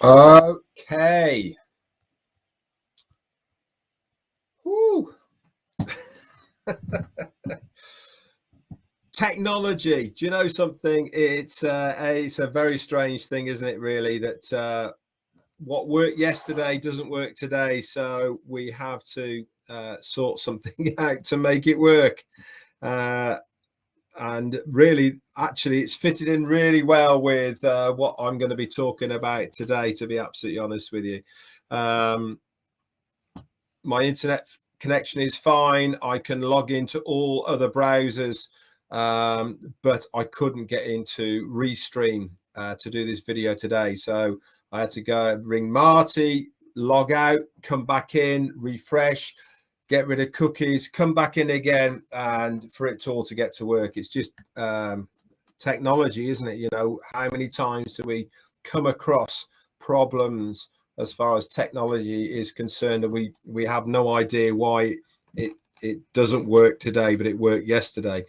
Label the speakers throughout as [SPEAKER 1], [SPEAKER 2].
[SPEAKER 1] Okay. Woo. Technology. Do you know something? It's a very strange thing, isn't it? Really, that what worked yesterday doesn't work today. So we have to sort something out to make it work. And really, actually, it's fitted in really well with what I'm going to be talking about today. To be absolutely honest with you. My internet connection is fine. I can log into all other browsers, but I couldn't get into Restream to do this video today. So I had to go ring Marty, log out, come back in, refresh, get rid of cookies, come back in again, and for it all to get to work. It's just technology, isn't it? You know, how many times do we come across problems as far as technology is concerned, and we have no idea why it doesn't work today, but it worked yesterday.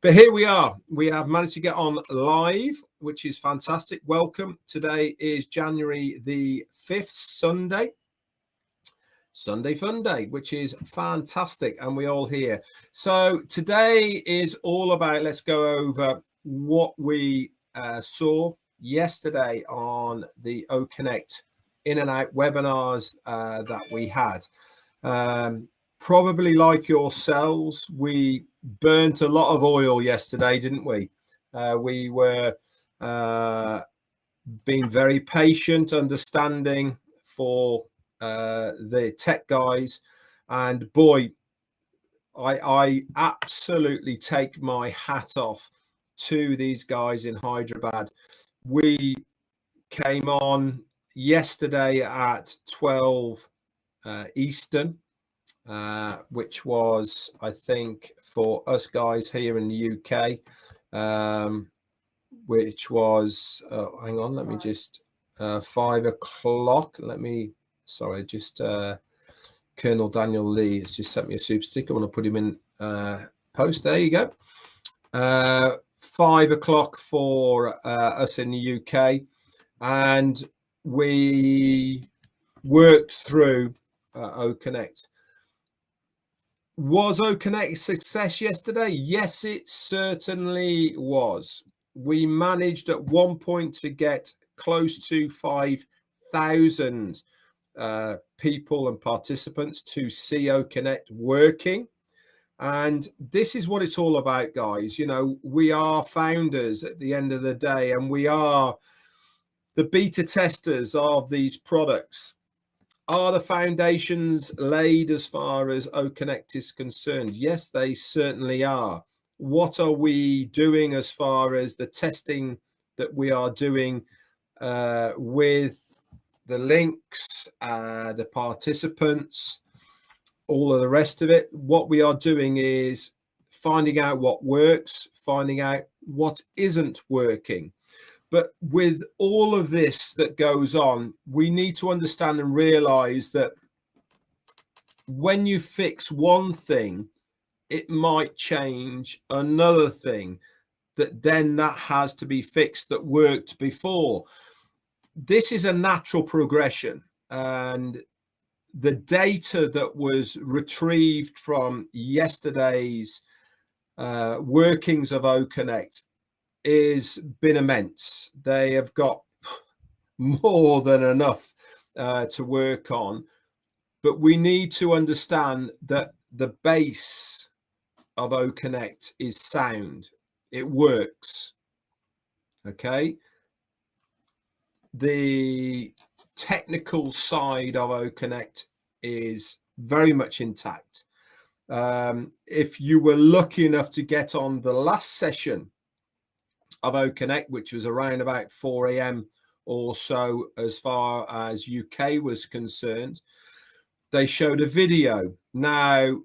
[SPEAKER 1] But here we are. We have managed to get on live, which is fantastic. Welcome. Today is January the 5th, Sunday Fun Day, which is fantastic, and we're all here. So today is all about, let's go over what we saw yesterday on the OConnect in and out webinars that we had. Probably like yourselves, we burnt a lot of oil yesterday, didn't we? We were being very patient, understanding for the tech guys, and boy, I absolutely take my hat off to these guys in Hyderabad. We came on yesterday at 12 Eastern, which was, I think, for us guys here in the UK, which was, hang on, let me just, 5 o'clock. Sorry, just Colonel Daniel Lee has just sent me a super sticker. I want to put him in post. There you go. 5 o'clock for us in the UK. And we worked through OConnect. Was OConnect a success yesterday? Yes, it certainly was. We managed at one point to get close to 5,000 people and participants to see OConnect working. And this is what it's all about, guys. You know, we are founders at the end of the day, and we are the beta testers of these products. Are the foundations laid as far as OConnect is concerned? Yes, they certainly are. What are we doing as far as the testing that we are doing with the links, the participants, all of the rest of it? What we are doing is finding out what works, finding out what isn't working. But with all of this that goes on, we need to understand and realize that when you fix one thing, it might change another thing that has to be fixed that worked before. This is a natural progression, and the data that was retrieved from yesterday's workings of OConnect is been immense. They have got more than enough to work on, but we need to understand that the base of OConnect is sound. It works. Okay. The technical side of OConnect is very much intact. If you were lucky enough to get on the last session of OConnect, which was around about 4 a.m. or so as far as UK was concerned, they showed a video. Now,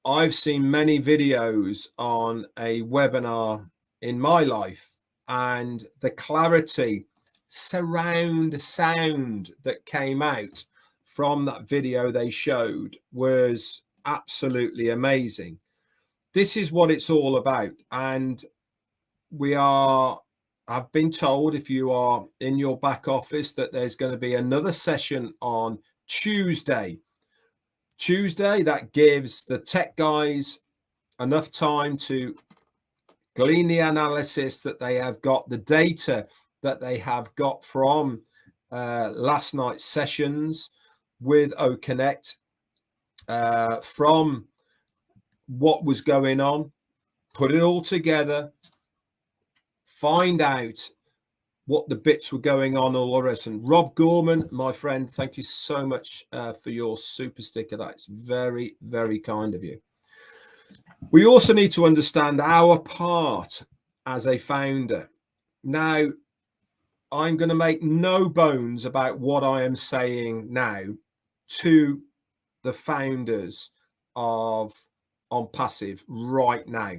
[SPEAKER 1] I've seen many videos on a webinar in my life, and the clarity, surround sound that came out from that video they showed was absolutely amazing. This is what it's all about, and we are I've been told, if you are in your back office, that there's going to be another session on Tuesday. That gives the tech guys enough time to glean the analysis that they have got, the data that they have got from last night's sessions with OConnect, from what was going on, put it all together, find out what the bits were going on, all the rest. And Rob Gorman, my friend, thank you so much for your super sticker. That's very, very kind of you. We also need to understand our part as a founder. Now, I'm going to make no bones about what I am saying now to the founders of Onpassive right now.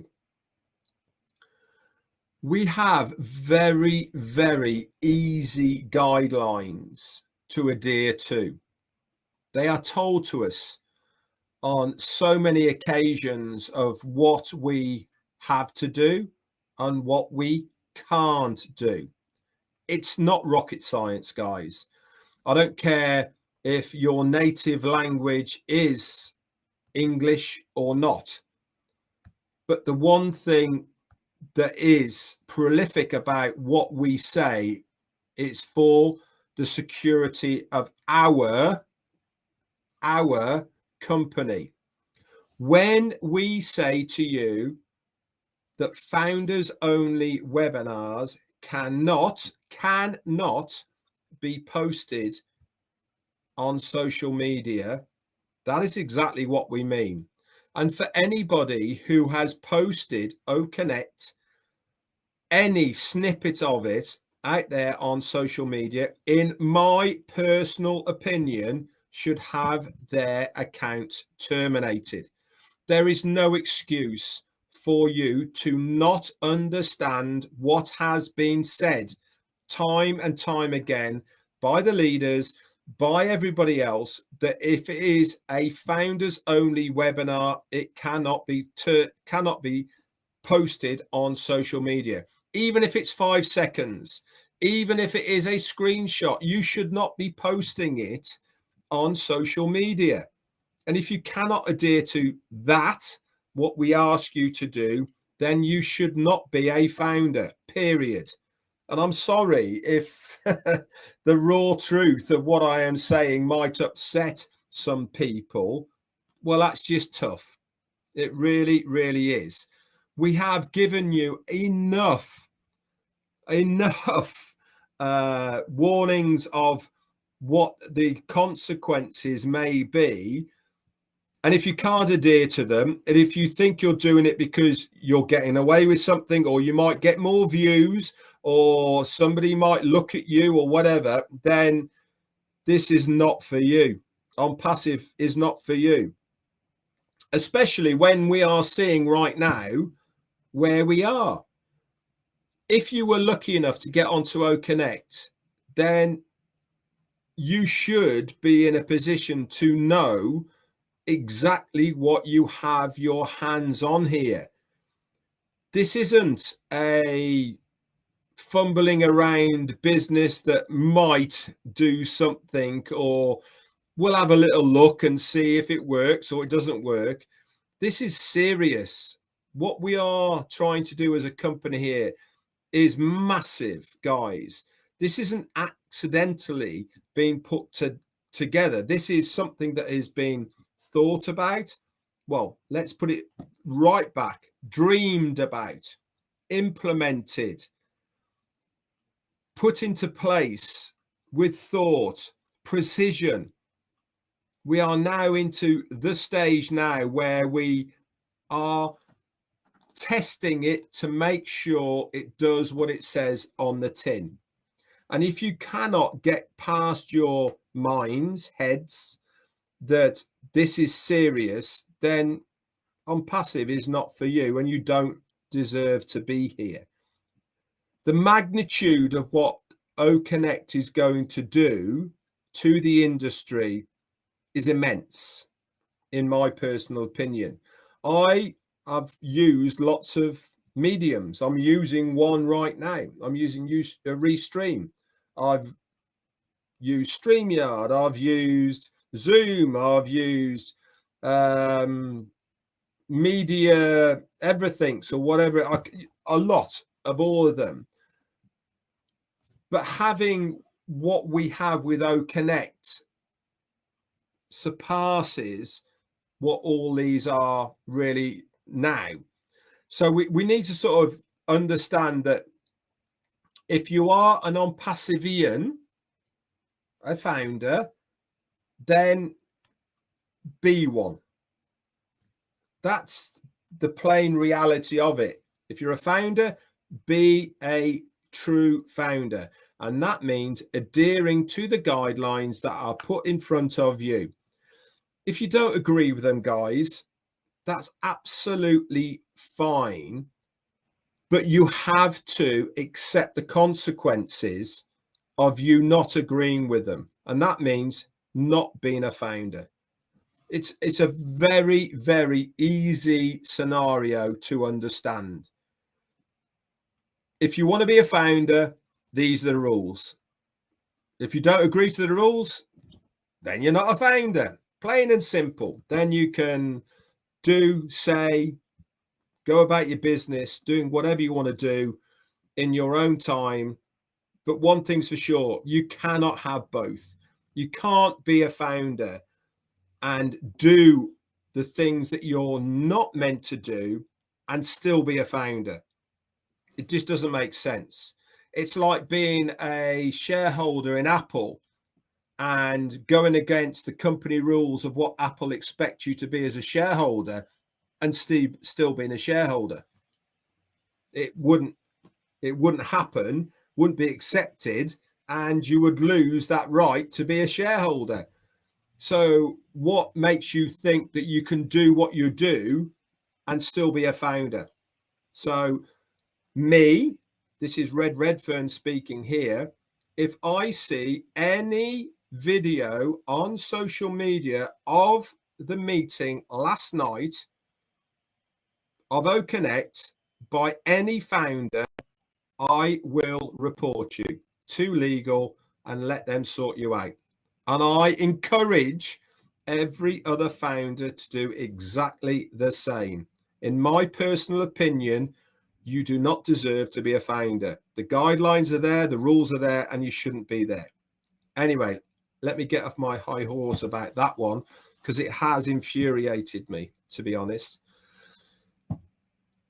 [SPEAKER 1] We have very, very easy guidelines to adhere to. They are told to us on so many occasions of what we have to do and what we can't do. It's not rocket science, guys. I don't care if your native language is English or not. But the one thing that is prolific about what we say is for the security of our company. When we say to you that founders only webinars cannot be posted on social media, that is exactly what we mean. And for anybody who has posted OConnect, any snippet of it out there on social media, in my personal opinion, should have their account terminated. There is no excuse for you to not understand what has been said time and time again by the leaders, by everybody else, that if it is a founders only webinar, it cannot be posted on social media. Even if it's 5 seconds, even if it is a screenshot, you should not be posting it on social media. And if you cannot adhere to that, what we ask you to do, then you should not be a founder, period. And I'm sorry if the raw truth of what I am saying might upset some people. Well, that's just tough. It really, really is. We have given you enough warnings of what the consequences may be. And if you can't adhere to them, and if you think you're doing it because you're getting away with something, or you might get more views, or somebody might look at you or whatever, then this is not for you. Onpassive is not for you. Especially when we are seeing right now where we are. If you were lucky enough to get onto OConnect, then you should be in a position to know exactly what you have your hands on here. This isn't a fumbling around business that might do something, or we'll have a little look and see if it works or it doesn't work. This is serious. What we are trying to do as a company here is massive, guys. This isn't accidentally being put together. This is something that has been thought about. Well, let's put it right back. Dreamed about, implemented, put into place with thought, precision. We are now into the stage now where we are testing it to make sure it does what it says on the tin. And if you cannot get past your minds, heads, that this is serious, then Onpassive is not for you, and you don't deserve to be here. The magnitude of what OConnect is going to do to the industry is immense, in my personal opinion. I have used lots of mediums. I'm using one right now. I'm using Restream. I've used StreamYard. I've used Zoom. I've used media, everything. So whatever, a lot of all of them. But having what we have with OConnect surpasses what all these are really now. So we need to sort of understand that if you are an Onpassivian, a founder, then be one. That's the plain reality of it. If you're a founder, be a true founder. And that means adhering to the guidelines that are put in front of you. If you don't agree with them, guys, that's absolutely fine. But you have to accept the consequences of you not agreeing with them. And that means not being a founder. It's a very, very easy scenario to understand. If you want to be a founder, these are the rules. If you don't agree to the rules, then you're not a founder. Plain and simple. Then you can do, say, go about your business, doing whatever you want to do in your own time. But one thing's for sure, you cannot have both. You can't be a founder and do the things that you're not meant to do and still be a founder. It just doesn't make sense. It's like being a shareholder in Apple and going against the company rules of what Apple expects you to be as a shareholder and still being a shareholder. It wouldn't happen, wouldn't be accepted, and you would lose that right to be a shareholder. So what makes you think that you can do what you do and still be a founder? So this is Red Redfern speaking here. If I see any video on social media of the meeting last night of OConnect by any founder, I will report you to legal and let them sort you out. And I encourage every other founder to do exactly the same. In my personal opinion, you do not deserve to be a founder. The guidelines are there, the rules are there, and you shouldn't be there. Anyway, let me get off my high horse about that one because it has infuriated me, to be honest.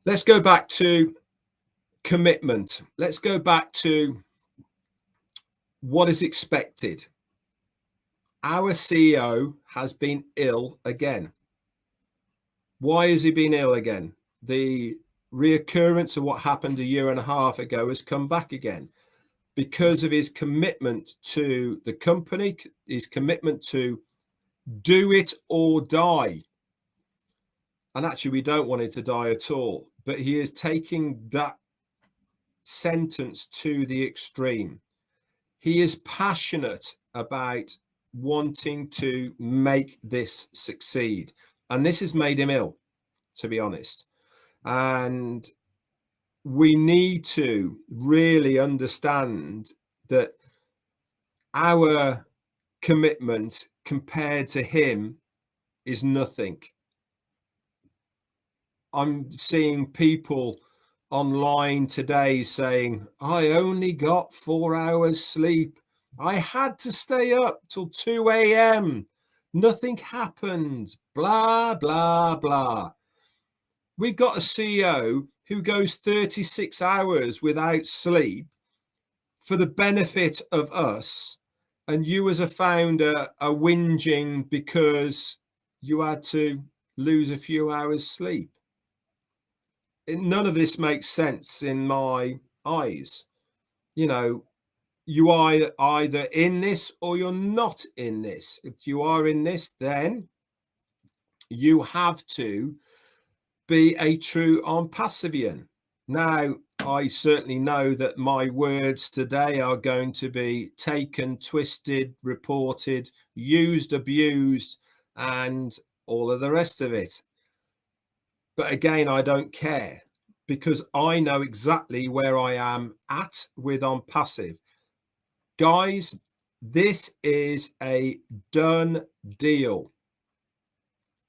[SPEAKER 1] Let's go back to commitment. Let's go back to what is expected. Our CEO has been ill again. Why has he been ill again? The reoccurrence of what happened a year and a half ago has come back again because of his commitment to the company, his commitment to do it or die. And actually, we don't want him to die at all, but he is taking that sentence to the extreme. He is passionate about wanting to make this succeed. And this has made him ill, to be honest. And we need to really understand that our commitment compared to him is nothing. I'm seeing people online today saying, I only got 4 hours sleep. I had to stay up till 2 a.m. Nothing happened. Blah, blah, blah. We've got a CEO who goes 36 hours without sleep for the benefit of us. And you as a founder are whinging because you had to lose a few hours sleep. None of this makes sense in my eyes. You know, you are either in this or you're not in this. If you are in this, then you have to be a true Onpassivian. Now, I certainly know that my words today are going to be taken, twisted, reported, used, abused, and all of the rest of it. But again, I don't care. because I know exactly where I am at with Onpassive. Guys, this is a done deal.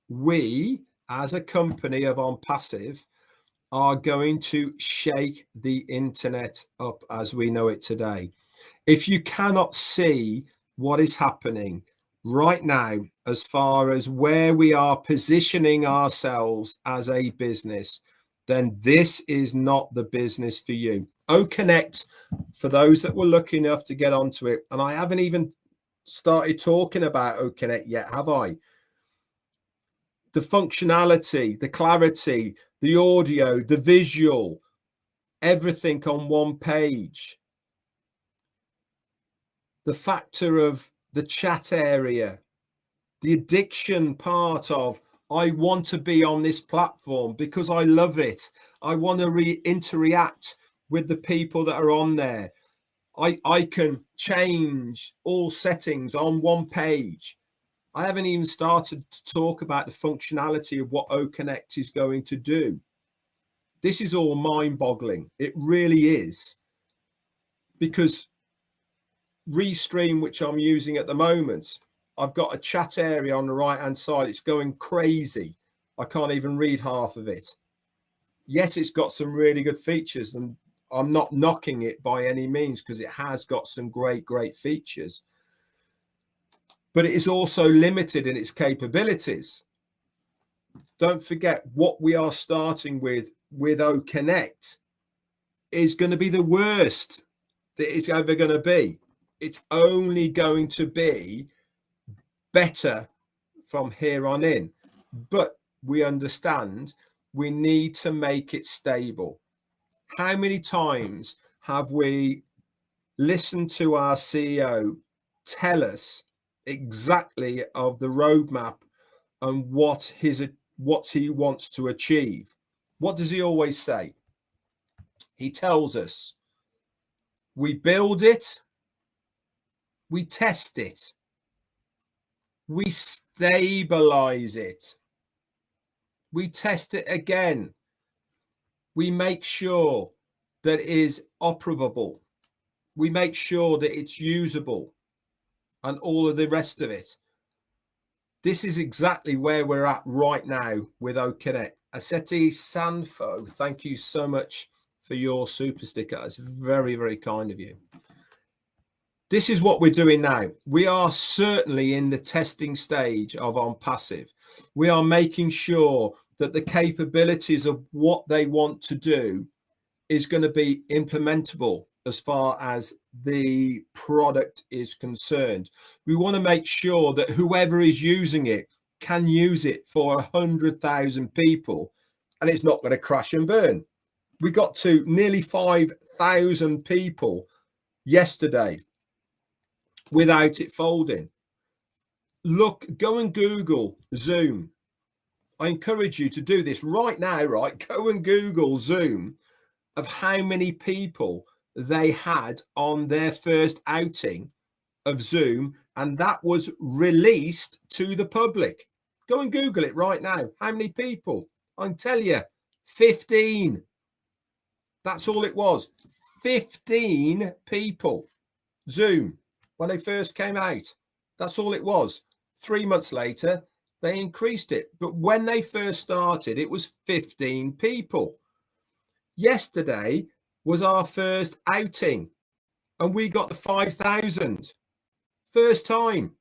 [SPEAKER 1] We, as a company of Onpassive, are going to shake the internet up as we know it today. If you cannot see what is happening right now, as far as where we are positioning ourselves as a business, then this is not the business for you. OConnect, for those that were lucky enough to get onto it, and I haven't even started talking about OConnect yet, have I? The functionality, the clarity, the audio, the visual, everything on one page. The factor of the chat area, the addiction part of, I want to be on this platform because I love it. I want to interact with the people that are on there. I can change all settings on one page. I haven't even started to talk about the functionality of what OConnect is going to do. This is all mind-boggling. It really is. Because Restream, which I'm using at the moment, I've got a chat area on the right-hand side. It's going crazy. I can't even read half of it. Yes, it's got some really good features, and I'm not knocking it by any means because it has got some great features. But it is also limited in its capabilities. Don't forget what we are starting with OConnect is going to be the worst that it's ever going to be. It's only going to be better from here on in. But we understand we need to make it stable. How many times have we listened to our CEO tell us exactly of the roadmap and what he wants to achieve? What does he always say? He tells us we build it, we test it, we stabilize it, we test it again, we make sure that it is operable, we make sure that it's usable, and all of the rest of it. This is exactly where we're at right now with OConnect. Aseti Sanfo, thank you so much for your super sticker. It's very kind of you. This is what we're doing now. We are certainly in the testing stage of Onpassive. We are making sure that the capabilities of what they want to do is going to be implementable as far as the product is concerned. We want to make sure that whoever is using it can use it for 100,000 people and it's not going to crash and burn. We got to nearly 5,000 people yesterday without it folding. Look, go and Google Zoom. I encourage you to do this right now, right? Go and Google Zoom of how many people they had on their first outing of Zoom, and that was released to the public. Go and Google it right now. How many people? I can tell you, 15. That's all it was. 15 people. Zoom, when they first came out. That's all it was. 3 months later, they increased it. But when they first started, it was 15 people. Yesterday was our first outing, and we got the 5,000. First time.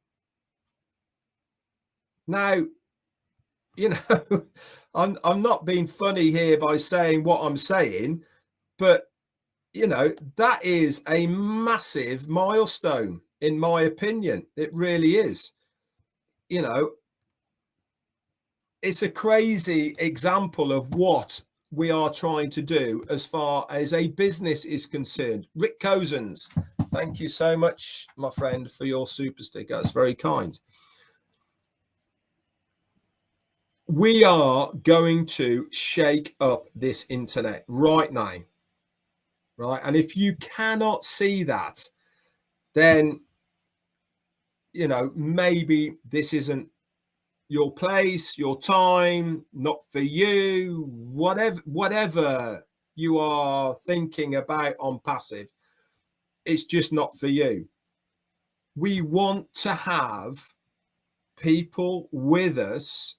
[SPEAKER 1] Now, you know, I'm not being funny here by saying what I'm saying, but you know, that is a massive milestone, in my opinion. It really is. You know, it's a crazy example of what we are trying to do as far as a business is concerned. Rick Cozens, thank you so much, my friend, for your super sticker. That's very kind. We are going to shake up this internet right now. Right. And if you cannot see that, then, you know, maybe this isn't your place, your time, not for you, whatever you are thinking about Onpassive, it's just not for you. We want to have people with us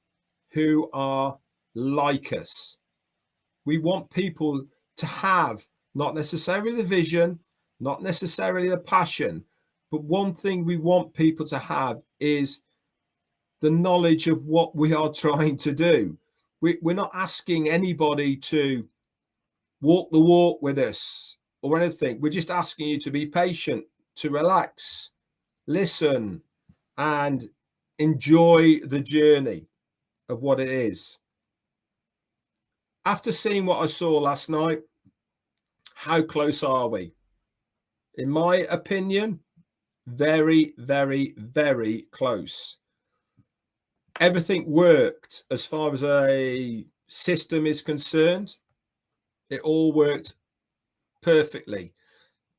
[SPEAKER 1] who are like us. We want people to have not necessarily the vision, not necessarily the passion, but one thing we want people to have is the knowledge of what we are trying to do. We're not asking anybody to walk the walk with us or anything. We're just asking you to be patient, to relax, listen, and enjoy the journey of what it is. After seeing what I saw last night, how close are we? In my opinion, very, very, very close. Everything worked as far as a system is concerned. It all worked perfectly.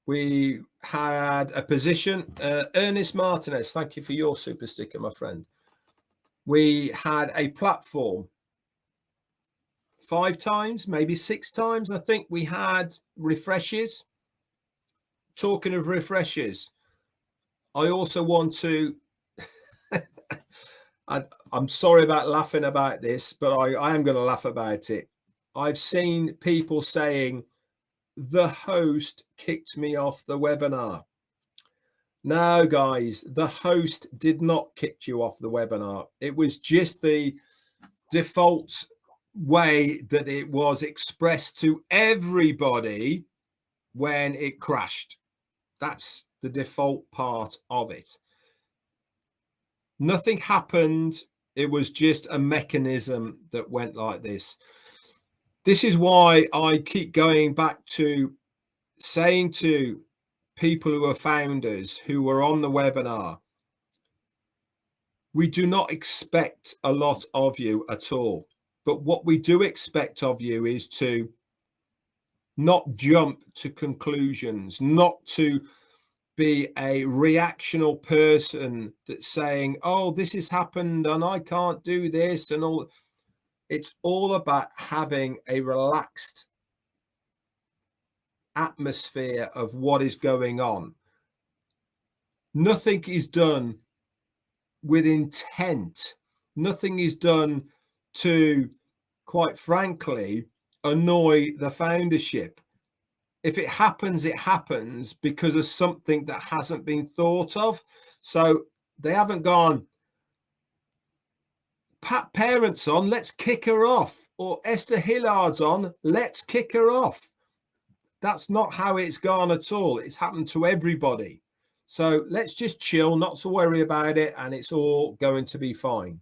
[SPEAKER 1] We had a position. Ernest Martinez, thank you for your super sticker, my friend. We had a platform 5 times, maybe 6 times. I think we had refreshes. Talking of refreshes, I also want to I'm sorry about laughing about this, but I am going to laugh about it. I've seen people saying the host kicked me off the webinar. No, guys, the host did not kick you off the webinar. It was just the default way that it was expressed to everybody when it crashed. That's the default part of it. Nothing happened. It was just a mechanism that went like this. This is why I keep going back to saying to people who are founders who were on the webinar, we do not expect a lot of you at all. But what we do expect of you is to not jump to conclusions, not to be a reactional person that's saying, oh, this has happened and I can't do this and all. It's all about having a relaxed atmosphere of what is going on. Nothing is done with intent. Nothing is done to, quite frankly, annoy the foundership. If it happens, it happens because of something that hasn't been thought of. So they haven't gone, Pat Parent's on, let's kick her off. Or Esther Hillard's on, let's kick her off. That's not how it's gone at all. It's happened to everybody. So let's just chill, not to worry about it, and it's all going to be fine.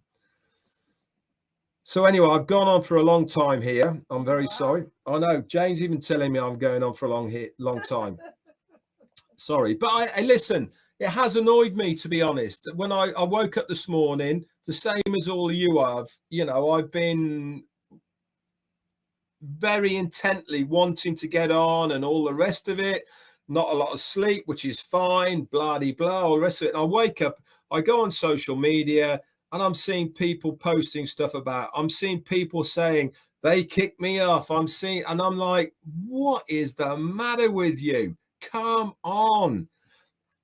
[SPEAKER 1] So anyway, I've gone on for a long time here. I'm very sorry. I know Jane's even telling me I'm going on for a long time. Sorry, but I listen. It has annoyed me, to be honest. When I woke up this morning, the same as all of you have. You know, I've been very intently wanting to get on and all the rest of it. Not a lot of sleep, which is fine. Blah de blah, all the rest of it. And I wake up. I go on social media. And I'm seeing people posting stuff about, I'm seeing people saying they kicked me off. I'm like, what is the matter with you? Come on.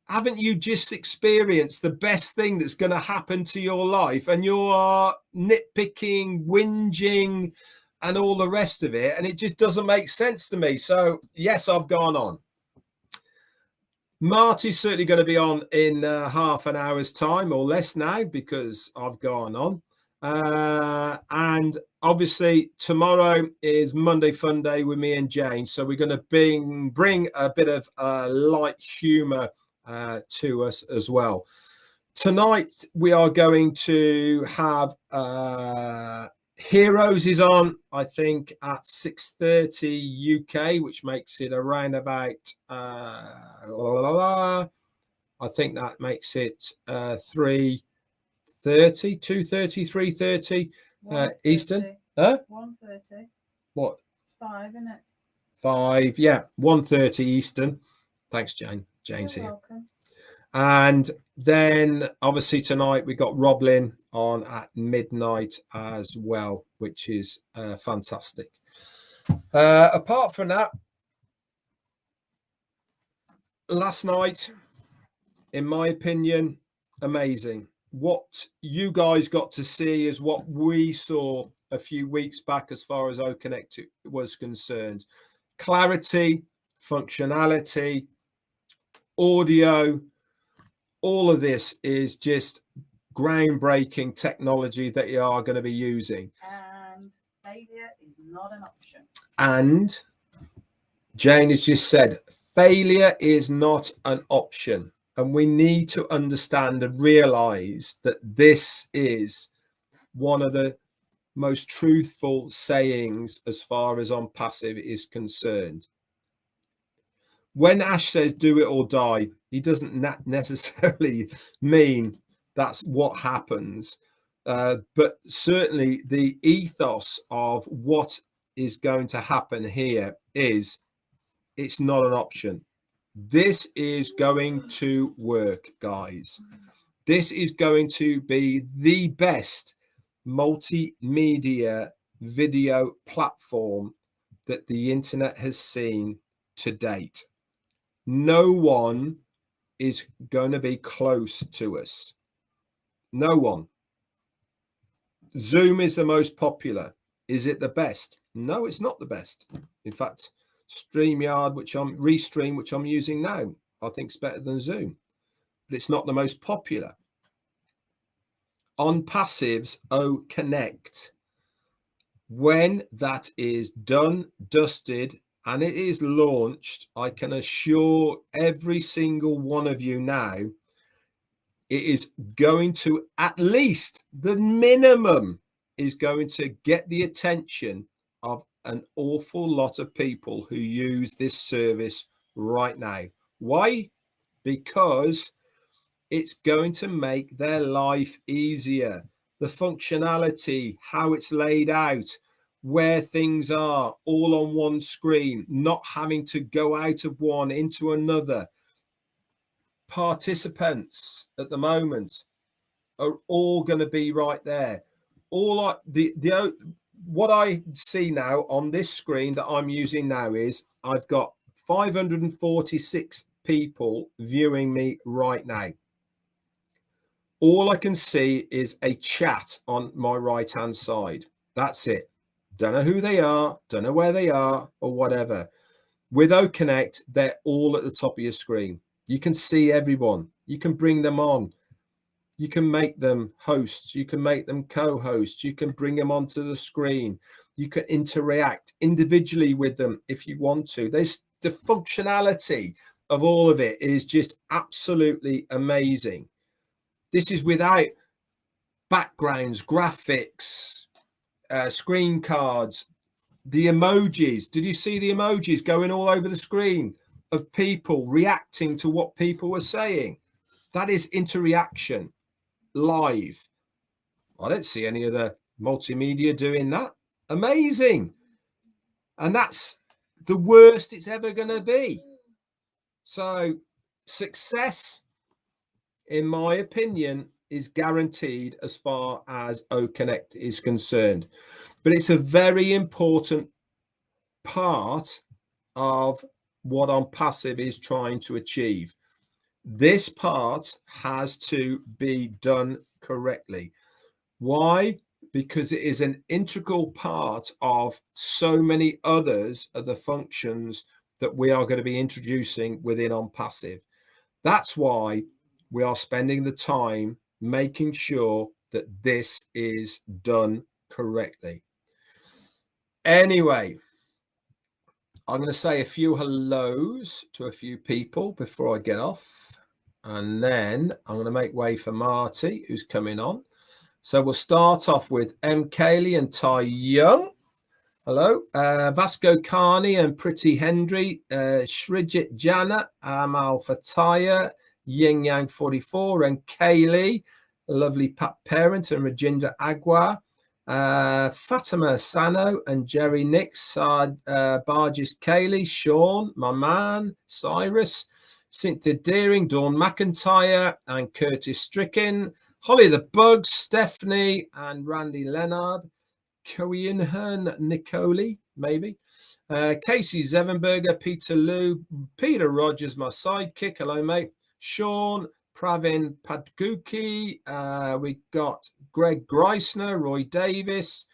[SPEAKER 1] Haven't you just experienced the best thing that's going to happen to your life? And you are nitpicking, whinging, and all the rest of it. And it just doesn't make sense to me. So yes, I've gone on. Marty's certainly going to be on in half an hour's time or less now because I've gone on. And obviously tomorrow is Monday Fun Day with me and Jane. So we're going to bring a bit of light humor to us as well. Tonight we are going to have Heroes is on, I think, at 6:30 UK, which makes it around about I think that makes it 3:30, 2:30, 3:30 Eastern.
[SPEAKER 2] 1:30.
[SPEAKER 1] What?
[SPEAKER 2] It's 5, isn't it?
[SPEAKER 1] 5, yeah, 1:30 Eastern. Thanks, Jane. Jane's
[SPEAKER 2] You're
[SPEAKER 1] here.
[SPEAKER 2] welcome.
[SPEAKER 1] And then obviously tonight we got Roblin on at midnight as well, which is fantastic. Apart from that, last night, in my opinion, amazing. What you guys got to see is what we saw a few weeks back as far as O'Connect was concerned. Clarity, functionality, audio, all of this is just groundbreaking technology that you are going to be using.
[SPEAKER 2] And failure is not an option.
[SPEAKER 1] And Jane has just said, failure is not an option. And we need to understand and realize that this is one of the most truthful sayings as far as Onpassive is concerned. When Ash says do it or die, he doesn't necessarily mean that's what happens. But certainly the ethos of what is going to happen here is it's not an option. This is going to work, guys. This is going to be the best multimedia video platform that the internet has seen to date. No one is going to be close to us. No one. Zoom is the most popular. Is it the best? No, it's not the best. In fact, StreamYard, Restream, which I'm using now, I think is better than Zoom, but it's not the most popular. Onpassive's Connect, when that is done, dusted, and it is launched, I can assure every single one of you now, it is going to, at least the minimum, is going to get the attention of an awful lot of people who use this service right now. Why? Because it's going to make their life easier. The functionality, how it's laid out, where things are all on one screen, not having to go out of one into another. Participants at the moment are all going to be right there. What I see now on this screen that I'm using now is I've got 546 people viewing me right now. All I can see is a chat on my right hand side. That's it. Don't know who they are, don't know where they are, or whatever. With O'Connect, they're all at the top of your screen. You can see everyone. You can bring them on. You can make them hosts. You can make them co-hosts. You can bring them onto the screen. You can interact individually with them if you want to. There's the functionality of all of it is just absolutely amazing. This is without backgrounds, graphics, screen cards, the emojis. Did you see the emojis going all over the screen of people reacting to what people were saying? That is interaction live. I don't see any other multimedia doing that. Amazing. And that's the worst it's ever going to be. So success, in my opinion, is guaranteed as far as O'Connect is concerned. But it's a very important part of what Onpassive is trying to achieve. This part has to be done correctly. Why? Because it is an integral part of so many others of the functions that we are going to be introducing within Onpassive. That's why we are spending the time making sure that this is done correctly. Anyway, I'm going to say a few hellos to a few people before I get off. And then I'm going to make way for Marty, who's coming on. So we'll start off with M. Kaylee and Tai Young. Hello. Vasco Carney and Pretty Hendry. Shrijit Jana, Amal Fataya, Yin Yang 44, and Kaylee. Lovely Pat Parent and Rajindra Agwa. Fatima Sano and Jerry Nix, Barges Kaylee, Sean, my man, Cyrus, Cynthia Deering, Dawn McIntyre, and Curtis Stricken, Holly the Bugs, Stephanie, and Randy Leonard, Coinhern Nicoli, maybe, Casey Zevenberger, Peter Lou, Peter Rogers, my sidekick. Hello, mate. Sean, Pravin Padguki. We got Greg Greisner, Roy Davis,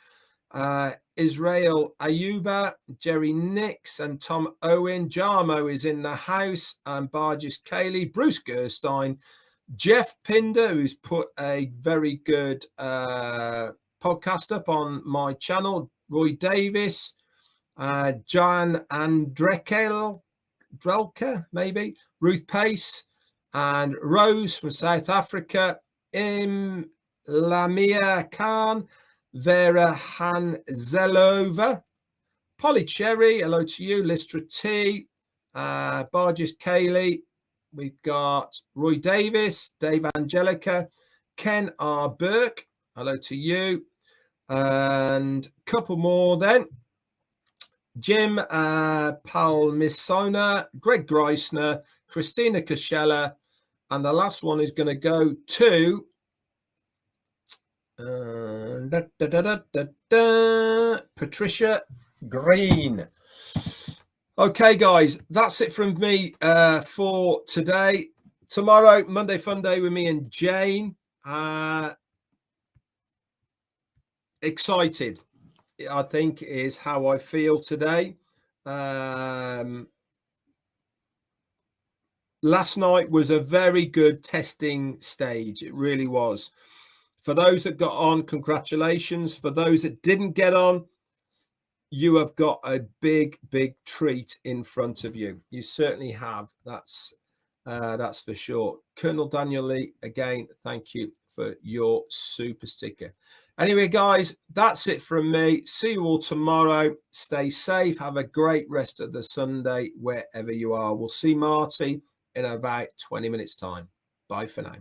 [SPEAKER 1] Israel Ayuba, Jerry Nix, and Tom Owen. Jarmo is in the house, and Barges Cayley, Bruce Gerstein, Jeff Pinder, who's put a very good podcast up on my channel, Roy Davis, Jan Andrekel, Drelka, maybe, Ruth Pace, and Rose from South Africa, Lamia Khan, Vera Hanzelova, Polly Cherry, hello to you, Listra T, Barges Cayley, we've got Roy Davis, Dave Angelica, Ken R. Burke, hello to you, and a couple more then. Jim Palmisona, Greg Greisner, Christina Kashella, and the last one is going to go to Patricia Green. Okay, guys, that's it from me for today. Tomorrow, Monday Fun Day with me and Jane. Excited, I think, is how I feel today. Last night was a very good testing stage. It really was. For those that got on, congratulations. For those that didn't get on, you have got a big, big treat in front of you. You certainly have. That's for sure. Colonel Daniel Lee, again, thank you for your super sticker. Anyway, guys, that's it from me. See you all tomorrow. Stay safe. Have a great rest of the Sunday, wherever you are. We'll see Marty in about 20 minutes' time. Bye for now.